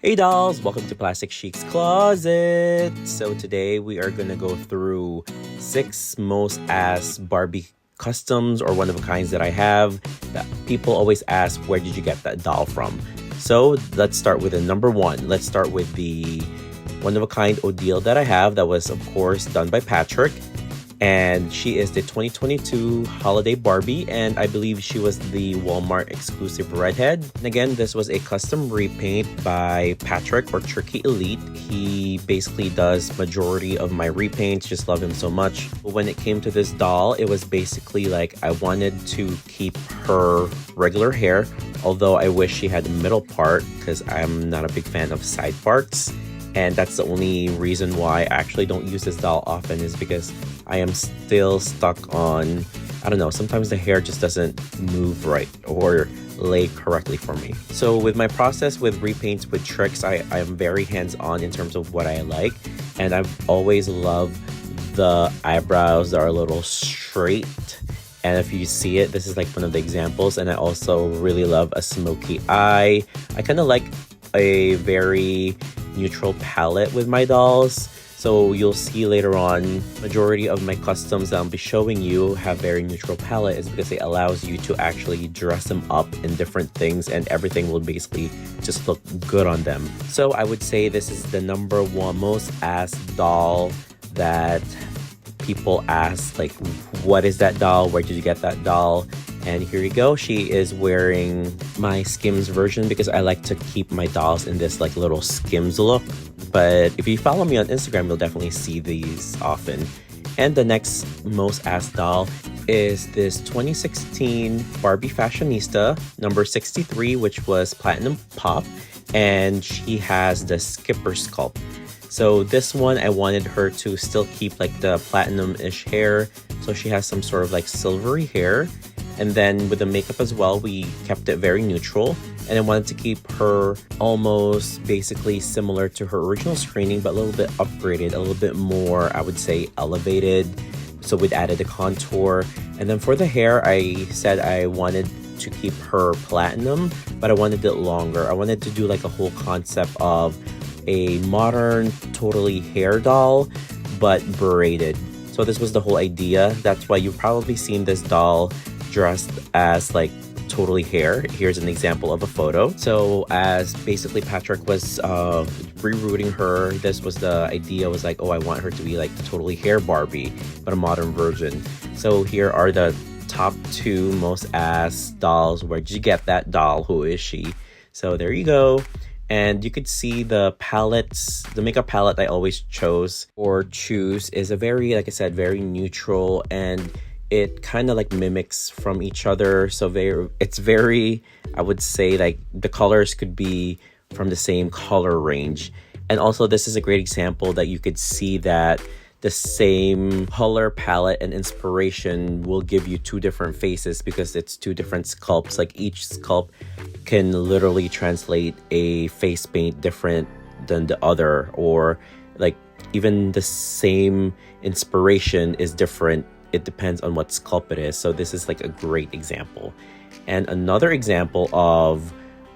Hey dolls, welcome to Plastic Chic's Closet. So today we are gonna go through 6 most asked Barbie customs or one-of-a-kinds that I have that people always ask, where did you get that doll from? So let's start with the number 1. Let's start with the one-of-a-kind Odile that I have that was of course done by Patrick. And she is the 2022 holiday Barbie, and I believe she was the Walmart exclusive Redhead. And again, this was a custom repaint by Patrick or Trikielite. He basically does majority of my repaints, just love him so much. But when it came to this doll, it was basically like I wanted to keep her regular hair, although I wish she had the middle part because I'm not a big fan of side parts. And that's the only reason why I actually don't use this doll often, is because I am still stuck on, I don't know, sometimes the hair just doesn't move right or lay correctly for me. So with my process with repaints with tricks, I am very hands-on in terms of what I like. And I've always loved the eyebrows that are a little straight. And if you see it, this is like one of the examples. And I also really love a smoky eye. I kind of like a very neutral palette with my dolls. So you'll see later on, majority of my customs that I'll be showing you have very neutral palette, is because it allows you to actually dress them up in different things and everything will basically just look good on them. So I would say this is the number 1 most asked doll that people ask, like, what is that doll? Where did you get that doll? And here you go. She is wearing my Skims version because I like to keep my dolls in this like little Skims look. But if you follow me on Instagram, you'll definitely see these often. And the next most asked doll is this 2016 Barbie Fashionista number 63, which was Platinum Pop. And she has the Skipper sculpt. So this one, I wanted her to still keep like the platinum-ish hair. So she has some sort of like silvery hair. And then with the makeup as well, we kept it very neutral. And I wanted to keep her almost basically similar to her original screening, but a little bit upgraded, a little bit more, I would say, elevated. So we'd added the contour. And then for the hair, I said I wanted to keep her platinum, but I wanted it longer. I wanted to do like a whole concept of a modern, totally hair doll, but braided. So this was the whole idea. That's why you've probably seen this doll dressed as like totally hair. Here's an example of a photo. So as basically Patrick was rerooting her, this was the idea, was like, oh, I want her to be like the totally hair Barbie, but a modern version. So here are the top 2 most asked dolls. Where did you get that doll? Who is she? So there you go. And you could see the palettes, the makeup palette I always chose or choose is a very, like I said, very neutral, and it kind of like mimics from each other. So it's very, I would say, like the colors could be from the same color range. And also this is a great example that you could see that the same color palette and inspiration will give you 2 different faces because it's 2 different sculpts. Like each sculpt can literally translate a face paint different than the other, or like even the same inspiration is different. It depends on what sculpt it is. So this is like a great example. And another example of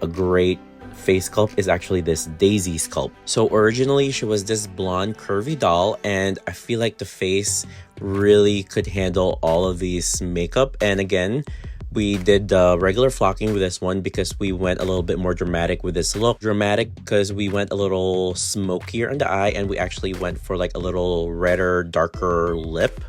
a great face sculpt is actually this Daisy sculpt. So originally she was this blonde curvy doll, and I feel like the face really could handle all of these makeup. And again, we did the regular flocking with this one because we went a little bit more dramatic with this look. Dramatic because we went a little smokier in the eye, and we actually went for like a little redder, darker lip.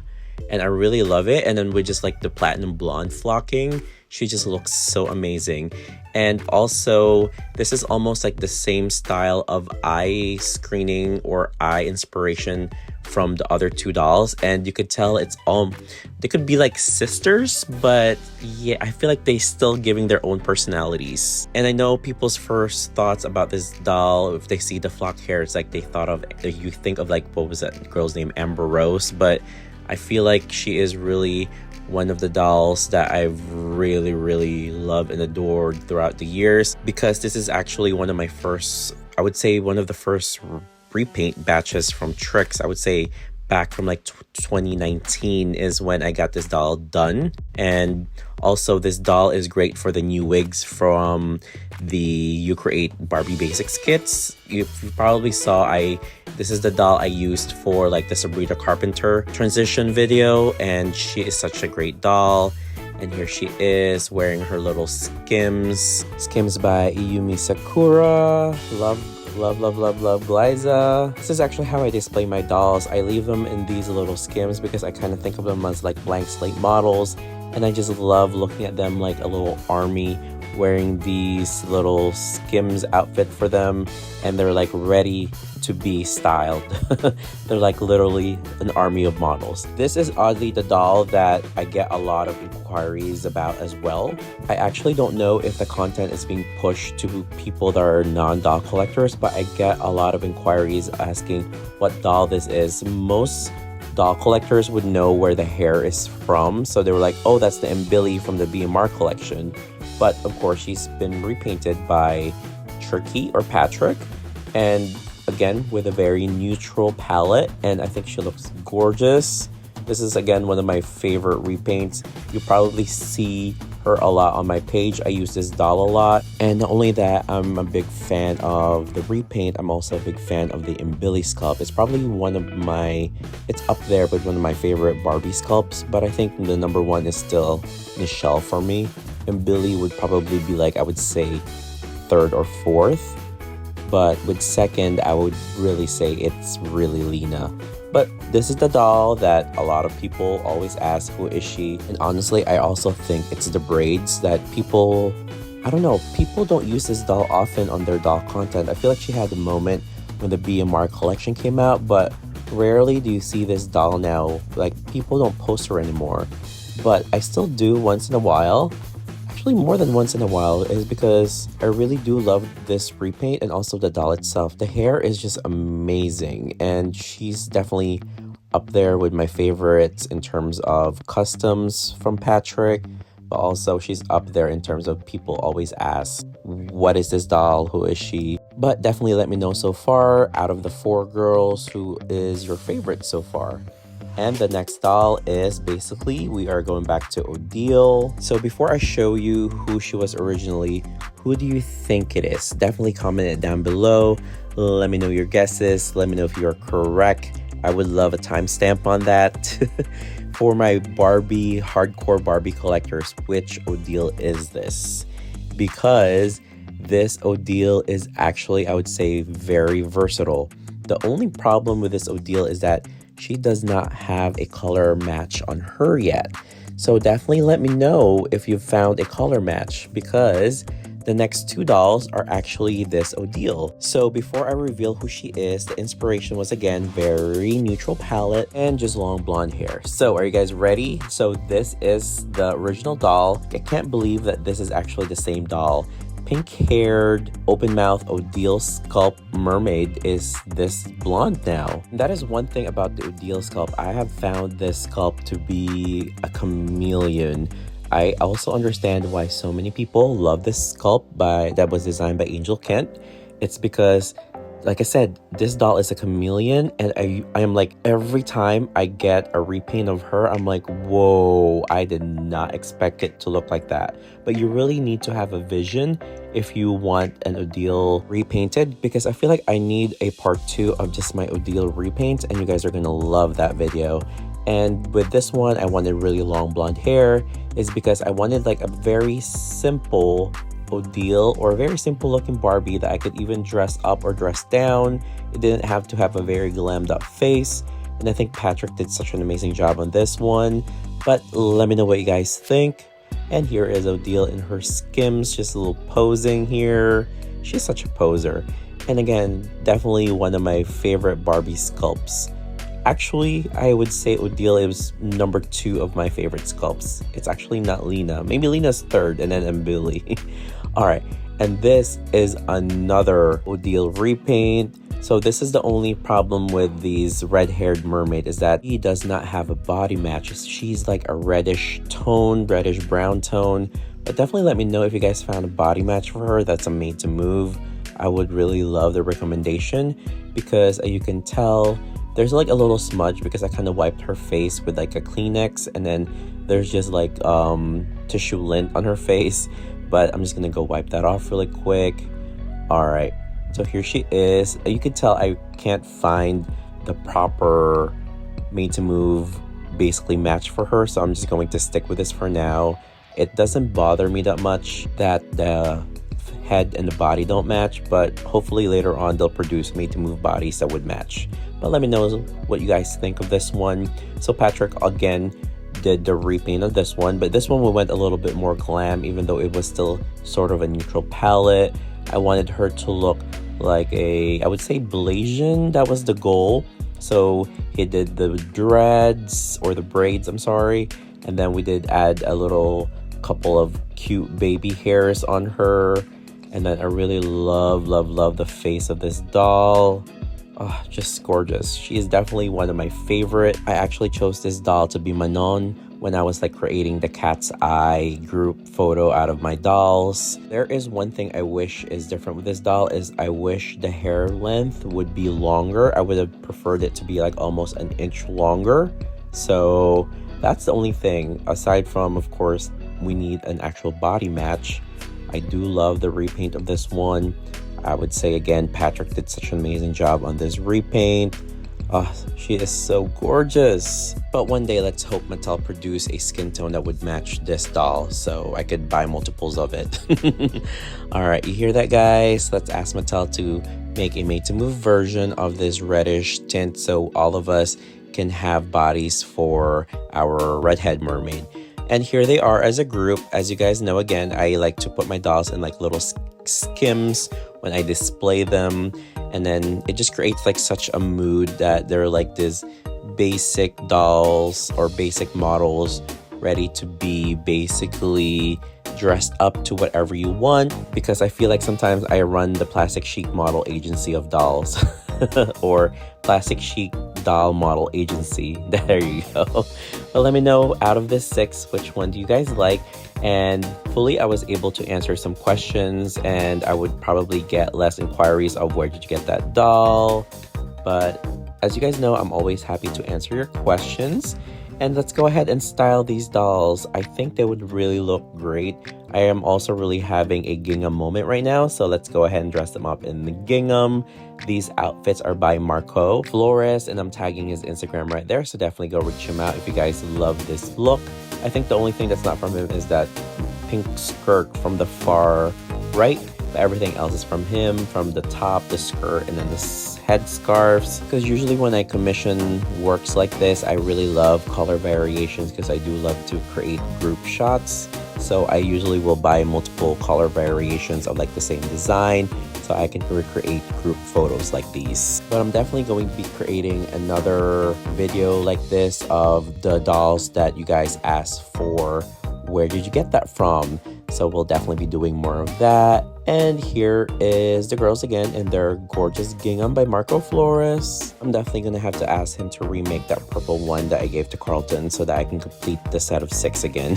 And I really love it. And then with just like the platinum blonde flocking, she just looks so amazing. And also this is almost like the same style of eye screening or eye inspiration from the other 2 dolls. And you could tell it's all, they could be like sisters, but yeah, I feel like they still giving their own personalities. And I know people's first thoughts about this doll, if they see the flock hair, it's like you think of like, what was that girl's name, Amber Rose. But I feel like she is really one of the dolls that I've really loved and adored throughout the years, because this is actually one of my first, I would say one of the first repaint batches from Tricks. I would say back from like 2019 is when I got this doll done. And also this doll is great for the new wigs from the You Create Barbie Basics kits. You probably saw this is the doll I used for like the Sabrina Carpenter transition video, and she is such a great doll. And here she is wearing her little Skims. Skims by Iyumi Sakura. Love Glyza. This is actually how I display my dolls. I leave them in these little Skims because I kind of think of them as like blank slate models. And I just love looking at them like a little army wearing these little Skims outfit for them. And they're like ready to be styled. They're like literally an army of models. This is oddly the doll that I get a lot of inquiries about as well. I actually don't know if the content is being pushed to people that are non-doll collectors, but I get a lot of inquiries asking what doll this is. Most doll collectors would know where the hair is from, so they were like, oh, that's the Billy from the BMR collection. But of course, she's been repainted by Patrick, and again with a very neutral palette, and I think she looks gorgeous. This is again one of my favorite repaints. You probably see her a lot on my page. I use this doll a lot, and not only that, I'm a big fan of the repaint. I'm also a big fan of the Billy sculpt. It's probably it's up there with one of my favorite Barbie sculpts, but I think the number one is still Michelle for me. And Billy would probably be like, I would say, third or fourth. But with second, I would really say it's really Lena. But this is the doll that a lot of people always ask, who is she? And honestly, I also think it's the braids that people don't use this doll often on their doll content. I feel like she had a moment when the BMR collection came out, but rarely do you see this doll now. Like, people don't post her anymore. But I still do once in a while. Actually, more than once in a while, is because I really do love this repaint and also the doll itself. The hair is just amazing, and she's definitely up there with my favorites in terms of customs from Patrick, but also she's up there in terms of people always ask, what is this doll? Who is she? But definitely let me know so far, out of the 4 girls, who is your favorite so far? And the next doll is basically, we are going back to Odile. So before I show you who she was originally, who do you think it is? Definitely comment it down below. Let me know your guesses. Let me know if you're correct. I would love a timestamp on that. For my hardcore Barbie collectors, which Odile is this? Because this Odile is actually, I would say, very versatile. The only problem with this Odile is that she does not have a color match on her yet. So definitely let me know if you've found a color match, because the next 2 dolls are actually this Odile. So before I reveal who she is, the inspiration was again very neutral palette and just long blonde hair. So are you guys ready? So this is the original doll. I can't believe that this is actually the same doll. Pink-haired, open-mouth Odile sculpt mermaid is this blonde now. And that is one thing about the Odile sculpt. I have found this sculpt to be a chameleon. I also understand why so many people love this sculpt that was designed by Angel Kent. It's because, like I said, this doll is a chameleon, and I am like, every time I get a repaint of her, I'm like, whoa, I did not expect it to look like that. But you really need to have a vision if you want an Odile repainted, because I feel like I need a part 2 of just my Odile repaint, and you guys are gonna love that video. And with this one, I wanted really long blonde hair, is because I wanted like a very simple Odile, or a very simple looking Barbie that I could even dress up or dress down. It didn't have to have a very glammed up face, and I think Patrick did such an amazing job on this one. But let me know what you guys think. And here is Odile in her Skims, just a little posing here. She's such a poser. And again, definitely one of my favorite Barbie sculpts. Actually, I would say Odile is number 2 of my favorite sculpts. It's actually not Lena. Maybe Lena's third, and then Billy. Alright, and this is another Odile repaint. So this is the only problem with these red-haired mermaid, is that he does not have a body match. She's like a reddish brown tone. But definitely let me know if you guys found a body match for her that's a made to move. I would really love the recommendation, because you can tell There's like a little smudge because I kind of wiped her face with like a Kleenex, and then there's just like tissue lint on her face, but I'm just gonna go wipe that off really quick. All right, so here she is. You can tell I can't find the proper made to move basically match for her, so I'm just going to stick with this for now. It doesn't bother me that much that the head and the body don't match, but hopefully later on they'll produce made to move bodies that would match. But let me know what you guys think of this one. So Patrick again did the repaint of this one, but this one we went a little bit more glam, even though it was still sort of a neutral palette. I wanted her to look like I would say Blasian. That was the goal. So he did the dreads, or the braids, I'm sorry, and then we did add a little couple of cute baby hairs on her. And then I really love the face of this doll. Oh, just gorgeous. She is definitely one of my favorite. I actually chose this doll to be Manon when I was like creating the cat's eye group photo out of my dolls. There is one thing I wish is different with this doll, is I wish the hair length would be longer. I would have preferred it to be like almost an inch longer. So that's the only thing, aside from, of course, we need an actual body match. I do love the repaint of this one. I would say again, Patrick did such an amazing job on this repaint. Oh, she is so gorgeous. But one day, let's hope Mattel produce a skin tone that would match this doll, so I could buy multiples of it. All right, you hear that, guys? Let's ask Mattel to make a made-to-move version of this reddish tint so all of us can have bodies for our Redhead mermaid. And here they are as a group. As you guys know, again, I like to put my dolls in like little skims when I display them, and then it just creates like such a mood that they're like this basic dolls or basic models ready to be basically dressed up to whatever you want, because I feel like sometimes I run the Plastic Chic model agency of dolls or Plastic Chic doll model agency. There you go. But let me know, out of this 6, which one do you guys like? And hopefully I was able to answer some questions, and I would probably get less inquiries of where did you get that doll. But as you guys know, I'm always happy to answer your questions. And let's go ahead and style these dolls. I think they would really look great. I am also really having a gingham moment right now, so let's go ahead and dress them up in the gingham. These outfits are by Marco Flores, and I'm tagging his Instagram right there, so definitely go reach him out if you guys love this look. I think the only thing that's not from him is that pink skirt from the far right, but everything else is from him, from the top, the skirt, and then the head scarves. Because usually when I commission works like this, I really love color variations because I do love to create group shots. So I usually will buy multiple color variations of like the same design, so I can recreate group photos like these. But I'm definitely going to be creating another video like this of the dolls that you guys asked for. Where did you get that from? So we'll definitely be doing more of that. And here is the girls again in their gorgeous gingham by Marco Flores. I'm definitely going to have to ask him to remake that purple one that I gave to Carlton so that I can complete the set of 6 again.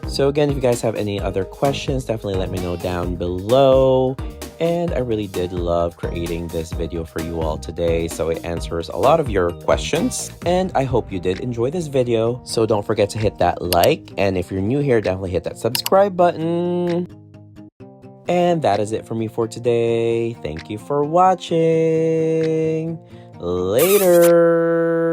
So again, if you guys have any other questions, definitely let me know down below. And I really did love creating this video for you all today, so it answers a lot of your questions, and I hope you did enjoy this video. So don't forget to hit that like, and if you're new here, definitely hit that subscribe button. And that is it for me for today. Thank you for watching. Later.